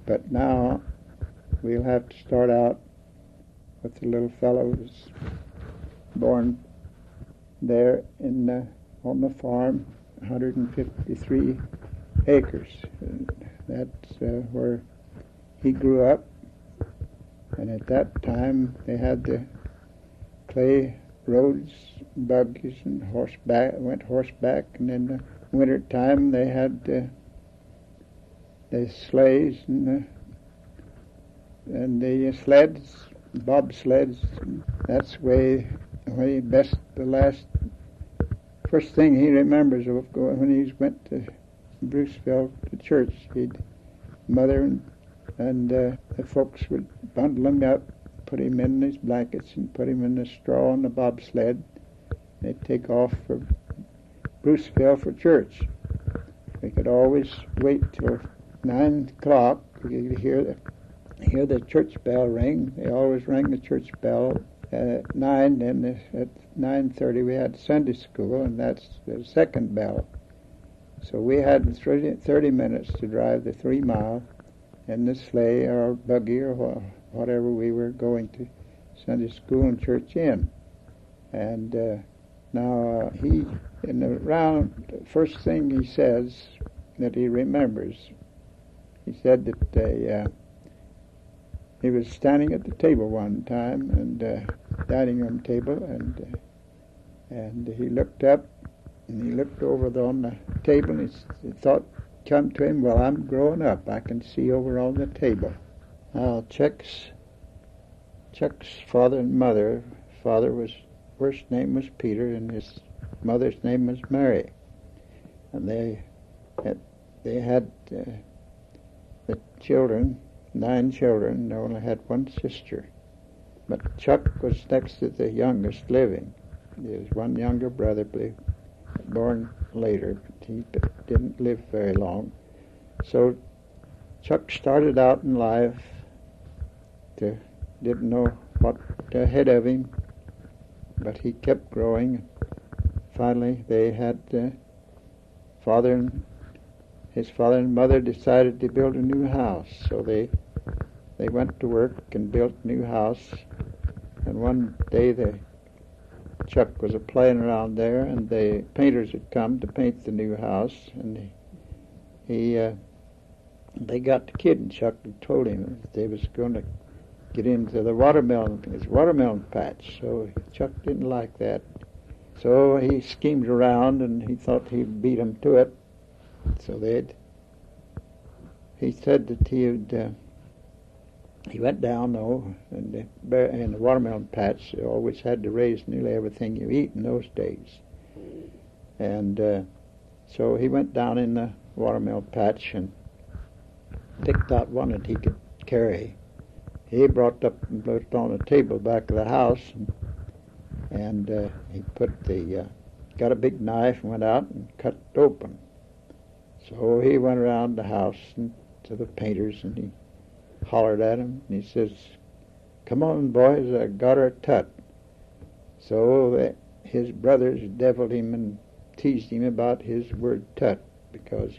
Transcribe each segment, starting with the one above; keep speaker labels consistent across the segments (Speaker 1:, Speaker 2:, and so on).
Speaker 1: But now we'll have to start out with the little fellow who was born there on the farm, 153 acres. That's where he grew up. And at that time they had the clay roads, buggies, and went horseback. And in the winter time they had the sleighs and the sleds, bobsleds. That's the way first thing he remembers of going when he went to Bruceville to church. Mother and the folks would bundle him up, put him in his blankets, and put him in the straw on the bobsled. They'd take off for Bruceville for church. We could always wait till 9 o'clock. We could hear the church bell ring. They always rang the church bell at 9. Then at 9:30 we had Sunday school, and that's the second bell. So we had 30 minutes to drive the 3 mile in the sleigh or buggy or whatever we were going to Sunday school and church in. And now first thing he says that he remembers, he said that he was standing at the table one time, and dining room table, and he looked up and he looked over on the table, and he thought come to him, well, I'm growing up. I can see over on the table. Now, Chuck's father and mother, father's first name was Peter, and his mother's name was Mary. And they had the children, 9 children. They only had one sister. But Chuck was next to the youngest living. There was one younger brother, born later, but he didn't live very long. So Chuck started out in life, didn't know what ahead of him, but he kept growing. Finally, they had his father and mother decided to build a new house. So they went to work and built a new house. And one day Chuck was playing around there, and the painters had come to paint the new house, and they got to kidding Chuck and told him that they was going to get into his watermelon patch. So Chuck didn't like that. So he schemed around, and he thought he'd beat them to it. So he said that he went down, though, in the watermelon patch. You always had to raise nearly everything you eat in those days. And so he went down in the watermelon patch and picked out one that he could carry. He brought up and put it on a table back of the house, and he got a big knife and went out and cut it open. So he went around the house and to the painters, and he hollered at him, and he says, "Come on, boys, I got her tut." So his brothers deviled him and teased him about his word tut, because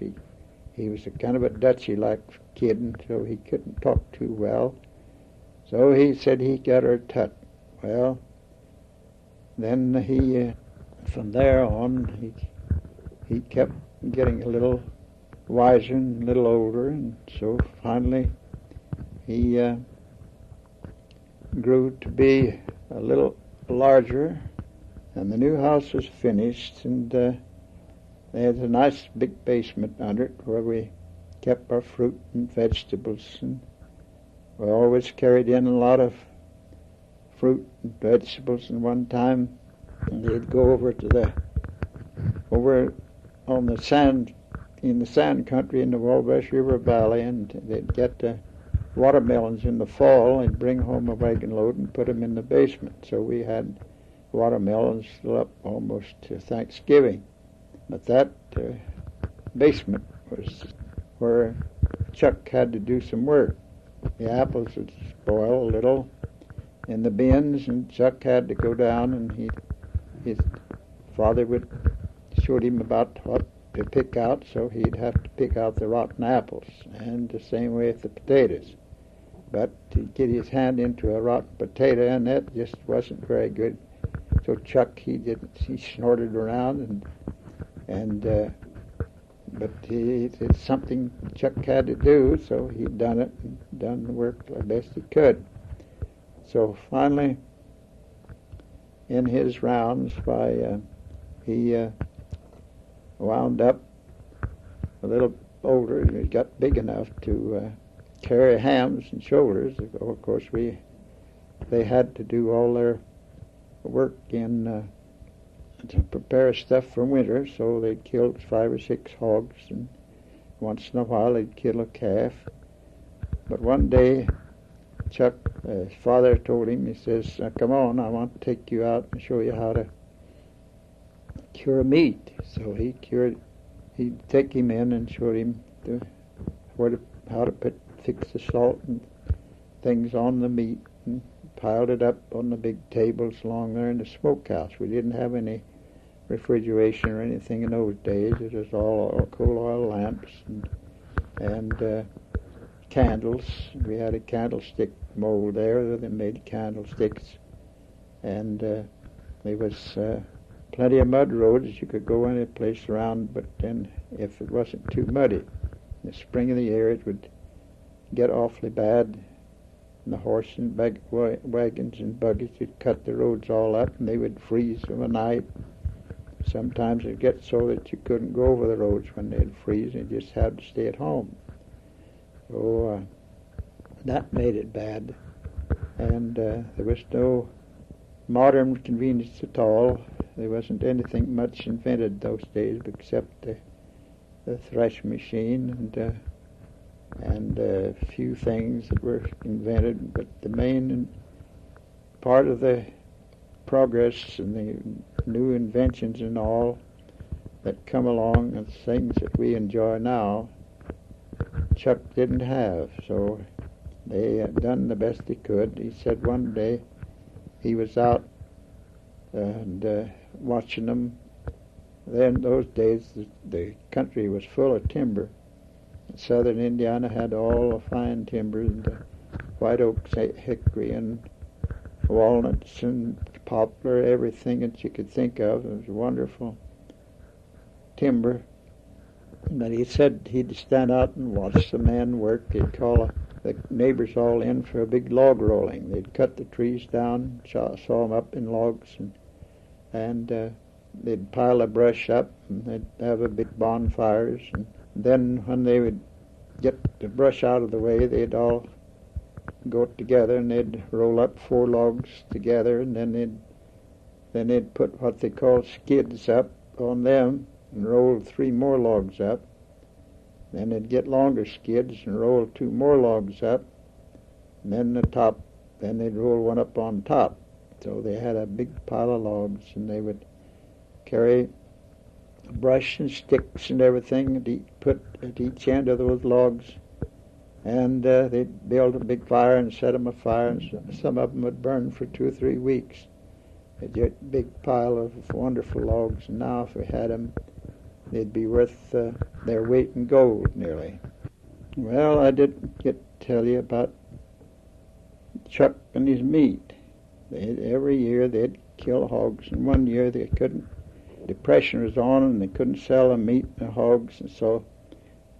Speaker 1: he was a kind of a Dutchy-like kid, and so he couldn't talk too well. So he said he got her tut. Well, then from there on, he kept getting a little wiser and a little older, and so finally he grew to be a little larger, and the new house was finished, and they had a nice big basement under it where we kept our fruit and vegetables, and we always carried in a lot of fruit and vegetables. And one time they'd go over on the sand, in the sand country in the Wabash River Valley, and they'd get the watermelons in the fall and bring home a wagon load and put them in the basement. So we had watermelons still up almost to Thanksgiving. But that basement was where Chuck had to do some work. The apples would spoil a little in the bins, and Chuck had to go down, and his father would show him about what to pick out, so he'd have to pick out the rotten apples, and the same way with the potatoes. But to get his hand into a rotten potato, and that just wasn't very good. So Chuck, he snorted around, but it's something Chuck had to do, so he'd done it and done the work the best he could. So finally, in his rounds, he wound up a little older. He got big enough to carry hams and shoulders. Of course, they had to do all their work to prepare stuff for winter, so they'd kill 5 or 6 hogs, and once in a while they'd kill a calf. But one day, Chuck, his father told him, he says, come on, I want to take you out and show you how to cure meat. So he'd take him in and showed him how to fix the salt and things on the meat, and piled it up on the big tables along there in the smokehouse. We didn't have any refrigeration or anything in those days. It was all coal oil lamps and candles. We had a candlestick mold there that made candlesticks, and there was plenty of mud roads. You could go any place around, but then if it wasn't too muddy, in the spring of the year it would get awfully bad. And the horse and wagons and buggies would cut the roads all up, and they would freeze of a night. Sometimes it'd get so that you couldn't go over the roads when they'd freeze, and you just had to stay at home. So that made it bad. And there was no modern convenience at all. There wasn't anything much invented those days except the thresh machine and a few things that were invented. But the main part of the progress and the new inventions and all that come along and things that we enjoy now, Chuck didn't have. So they had done the best they could. He said one day he was out and watching them. Then in those days the country was full of timber. Southern Indiana had all the fine timber, the white oaks, hickory, and walnuts and poplar, everything that you could think of. It was wonderful timber. But he said he'd stand out and watch the men work. He'd call the neighbors all in for a big log rolling. They'd cut the trees down, saw them up in logs, and they'd pile the brush up, and they'd have a big bonfires. And then when they would get the brush out of the way, they'd all go together and they'd roll up 4 logs together, and then they'd put what they called skids up on them and roll 3 more logs up. Then they'd get longer skids and roll 2 more logs up, and then they'd roll one up on top. So they had a big pile of logs, and they would carry brush and sticks and everything put at each end of those logs, and they'd build a big fire and set them afire, and some of them would burn for 2 or 3 weeks. They'd get a big pile of wonderful logs, and now if we had them, they'd be worth their weight in gold nearly. Well, I didn't get to tell you about Chuck and his meat. Every year they'd kill hogs, and one year they couldn't. Depression was on, and they couldn't sell the meat and the hogs, and so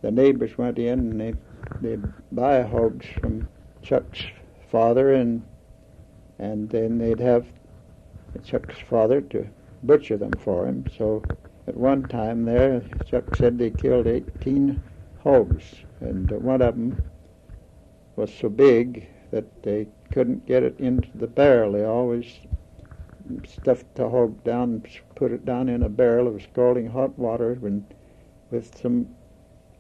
Speaker 1: the neighbors went in and they'd buy hogs from Chuck's father, and then they'd have Chuck's father to butcher them for him. So at one time there, Chuck said they killed 18 hogs, and one of them was so big that they couldn't get it into the barrel. They always stuffed the hog down and put it down in a barrel of scalding hot water with some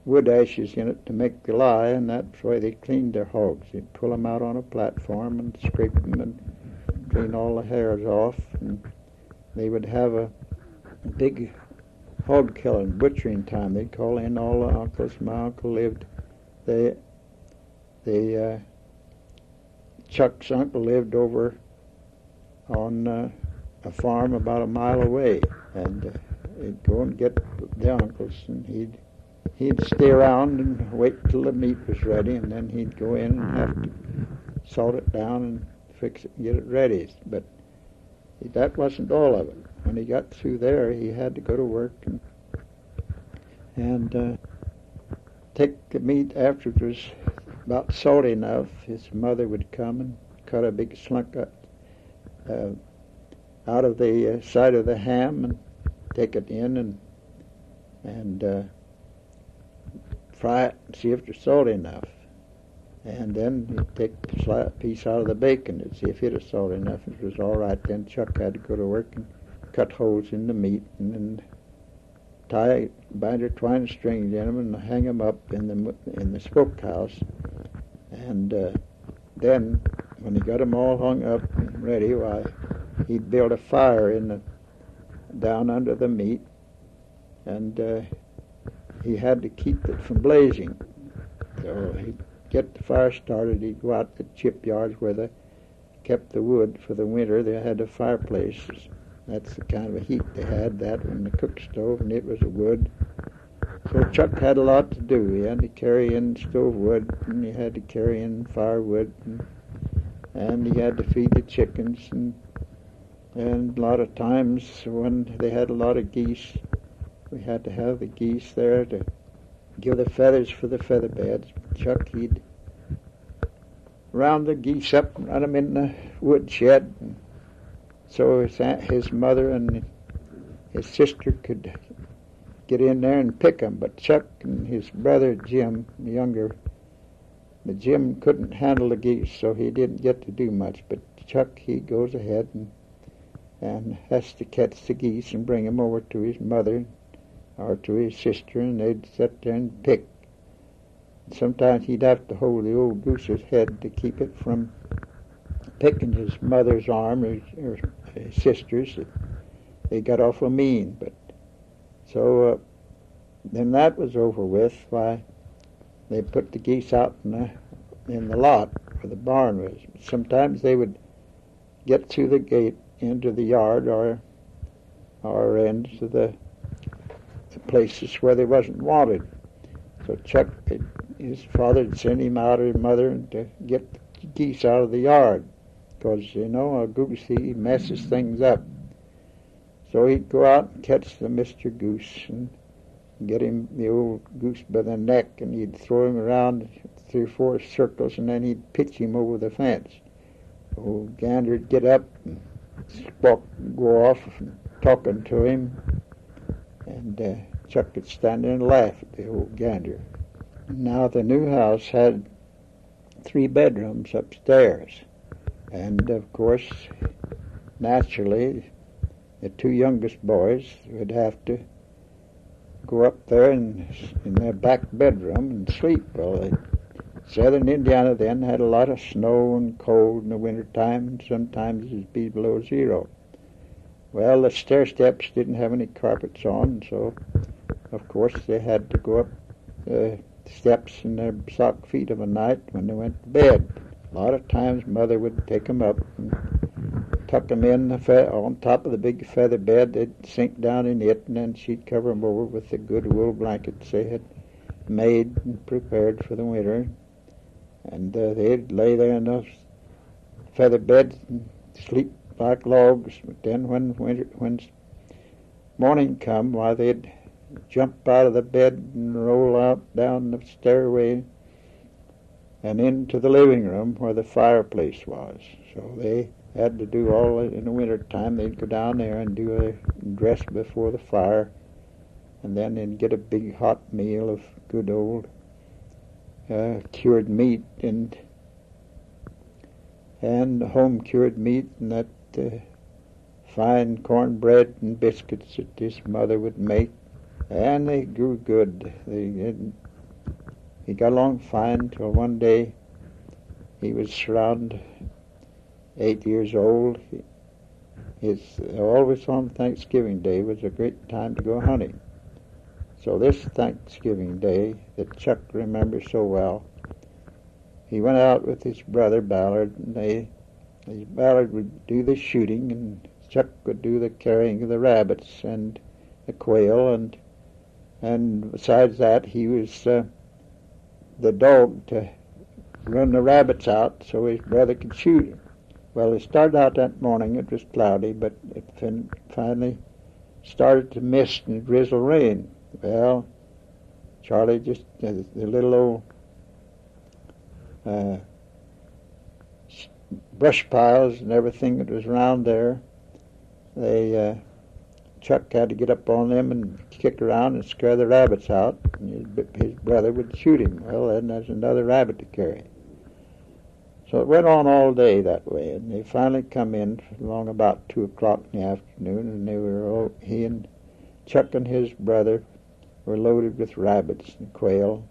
Speaker 1: wood ashes in it to make the lye, and that's the way they cleaned their hogs. They'd pull them out on a platform and scrape them and clean all the hairs off, and they would have a big hog killing, butchering time. They'd call in all the uncles. My uncle lived. Chuck's uncle lived over on a farm about a mile away, and he'd go and get the uncles, and he'd stay around and wait till the meat was ready, and then he'd go in and have to salt it down and fix it and get it ready. But that wasn't all of it. When he got through there, he had to go to work and take the meat after it was about salt enough. His mother would come and cut a big slunk out of the side of the ham and take it in and fry it and see if it's salt enough. And then he'd take a piece out of the bacon and see if it was salt enough. If it was all right, then Chuck had to go to work and cut holes in the meat and then bind or twine strings in them and hang them up in the smokehouse. And then when he got them all hung up and ready, why, he'd build a fire down under the meat, and he had to keep it from blazing. So he'd get the fire started. He'd go out to the chipyards where they kept the wood for the winter. They had a fireplace. That's the kind of a heat they had, that and the cook stove, and it was a wood. So Chuck had a lot to do. He had to carry in stove wood, and he had to carry in firewood, and he had to feed the chickens, and a lot of times when they had a lot of geese, we had to have the geese there to give the feathers for the feather beds. Chuck, he'd round the geese up and run them in the wood shed, and so his mother and his sister could get in there and pick them. But Chuck and his brother Jim, the younger, Jim couldn't handle the geese, so he didn't get to do much. But Chuck, he goes ahead and has to catch the geese and bring them over to his mother or to his sister, and they'd sit there and pick. Sometimes he'd have to hold the old goose's head to keep it from picking his mother's arm or his sister's. They got awful mean. But so then that was over with. Why, they put the geese out in the lot where the barn was. Sometimes they would get through the gate into the yard or into the places where they wasn't wanted. So Chuck, his father would send him out or his mother to get the geese out of the yard, because, a goose, he messes things up. So he'd go out and catch the Mr. Goose and get him, the old goose, by the neck, and he'd throw him around 3 or 4 circles, and then he'd pitch him over the fence. Old Gander'd get up and go off and talking to him, and Chuck would stand there and laugh at the old gander. Now the new house had 3 bedrooms upstairs, and of course, naturally, the 2 youngest boys would have to go up there in their back bedroom and sleep. Well, southern Indiana then had a lot of snow and cold in the wintertime, and sometimes it'd be below 0. Well, the stair steps didn't have any carpets on, so of course they had to go up the steps in their sock feet of a night when they went to bed. A lot of times Mother would take them up and tuck them in on top of the big feather bed. They'd sink down in it, and then she'd cover them over with the good wool blankets they had made and prepared for the winter. And they'd lay there in those feather beds and sleep like logs. But then when morning come, why, they'd jump out of the bed and roll out down the stairway and into the living room where the fireplace was. So they had to do all in the winter time. They'd go down there and do a dress before the fire, and then they'd get a big hot meal of good old cured meat and home cured meat, and that fine cornbread and biscuits that his mother would make, and they grew good. He got along fine till one day he was around 8 years old. Always on Thanksgiving Day was a great time to go hunting. So this Thanksgiving Day that Chuck remembers so well, he went out with his brother Ballard, and Ballard would do the shooting, and Chuck would do the carrying of the rabbits, and a quail, and besides that, he was the dog to run the rabbits out so his brother could shoot him. Well, it started out that morning. It was cloudy, but it finally started to mist and drizzle rain. Well, Charlie just, the little old brush piles and everything that was around there, Chuck had to get up on them and kick around and scare the rabbits out, and his brother would shoot him. Well, then there's another rabbit to carry. So it went on all day that way, and they finally come in along about 2 o'clock in the afternoon, and he and Chuck and his brother were loaded with rabbits and quail.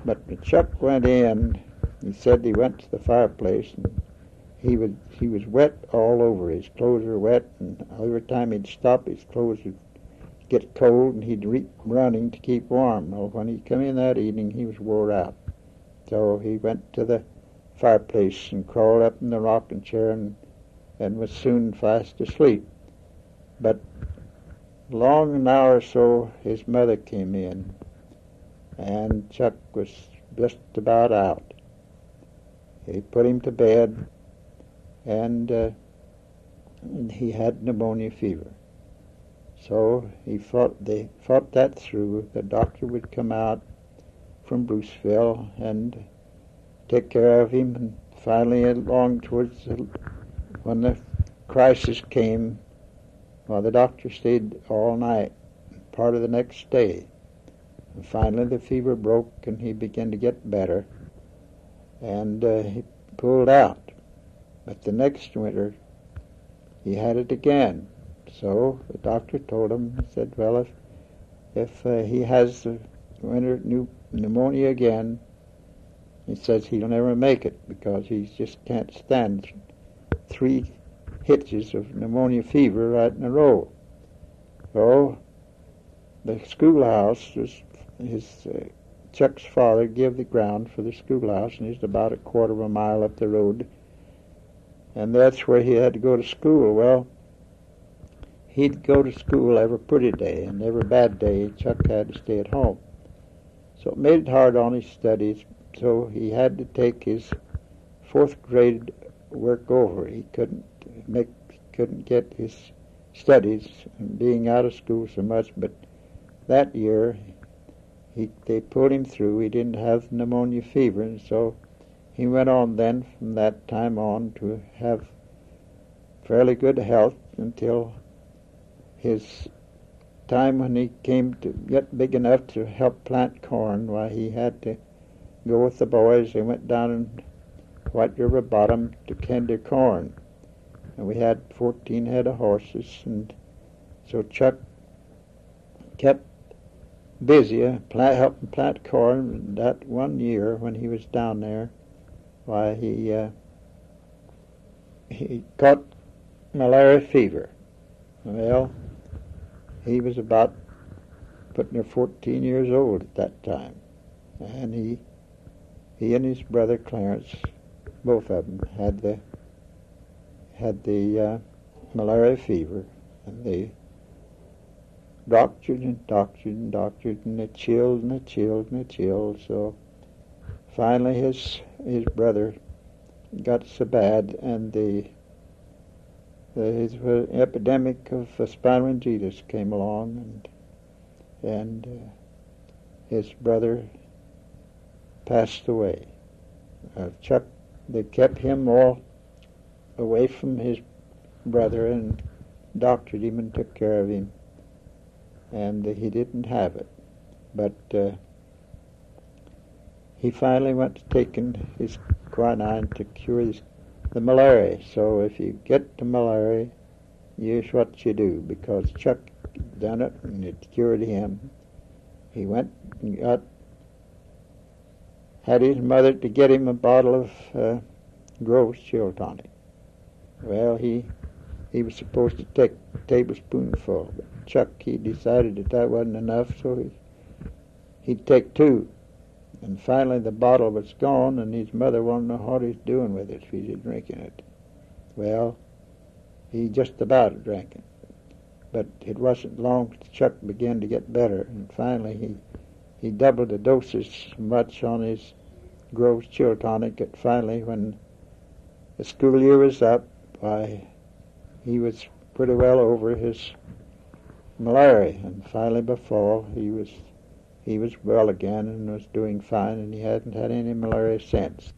Speaker 1: But when Chuck went in, he said he went to the fireplace, and he was wet all over. His clothes were wet, and every time he'd stop, his clothes would get cold, and he'd keep running to keep warm. Well, when he came in that evening, he was wore out. So he went to the fireplace and crawled up in the rocking chair and was soon fast asleep. But along an hour or so, his mother came in, and Chuck was just about out. He put him to bed, and he had pneumonia fever. So they fought that through. The doctor would come out from Bruceville and take care of him, and finally along towards when the crisis came, well, the doctor stayed all night, part of the next day. And finally the fever broke, and he began to get better, and he pulled out. But the next winter he had it again. So the doctor told him, he said, well, if he has the winter pneumonia again, he says he'll never make it, because he just can't stand 3 hitches of pneumonia fever right in a row. So the schoolhouse was Chuck's father gave the ground for the schoolhouse, and it's about a quarter of a mile up the road, and that's where he had to go to school. Well, he'd go to school every pretty day, and every bad day Chuck had to stay at home. So it made it hard on his studies, so he had to take his 4th grade work over. He couldn't get his studies, being out of school so much, but that year they pulled him through. He didn't have pneumonia fever, and so he went on then from that time on to have fairly good health until his time when he came to get big enough to help plant corn. Why, he had to go with the boys. They went down in White River Bottom to tend their corn, and we had 14 head of horses, and so Chuck kept busy helping plant corn. And that one year when he was down there, why, he caught malaria fever. Well, he was about putting near 14 years old at that time, and he and his brother Clarence, both of them, had the malaria fever, and they doctored and doctored and doctored, and it chilled and it chilled and it chilled. So finally his brother got so bad, and his epidemic of spinal meningitis came along, and his brother passed away. Chuck, they kept him all away from his brother and doctored him and took care of him, and he didn't have it. But he finally went to taking his quinine to cure the malaria. So if you get the malaria, here's what you do, because Chuck done it and it cured him. He went and had his mother to get him a bottle of Grove's chill tonic. Well, he was supposed to take a tablespoonful, but Chuck, he decided that wasn't enough, so he'd take 2. And finally the bottle was gone, and his mother wanted to know what he's doing with it if he's drinking it. Well, he just about drank it. but it wasn't long Chuck began to get better, and finally he doubled the dosage much on his Grove's Chill Tonic that finally, when the school year was up, he was pretty well over his malaria, and finally by fall he was well again and was doing fine, and he hadn't had any malaria since.